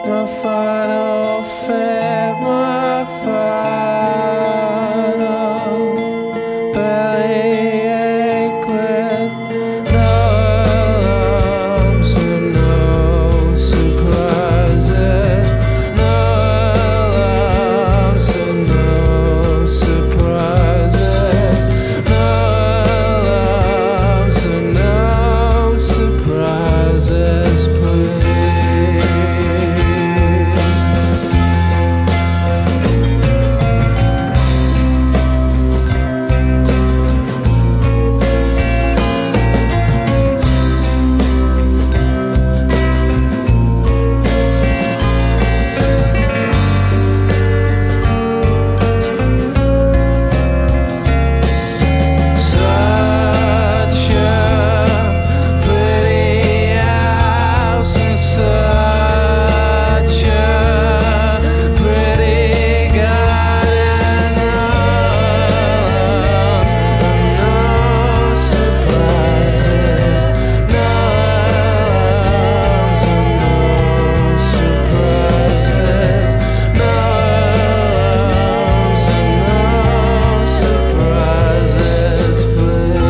my final fate, my final bellyache with no alarms and no surprises, no alarms and no surprises, no alarms and no surprises, please. Such a pretty house and such a pretty garden, no surprises, no alarms and no surprises, no alarms and no surprises, please.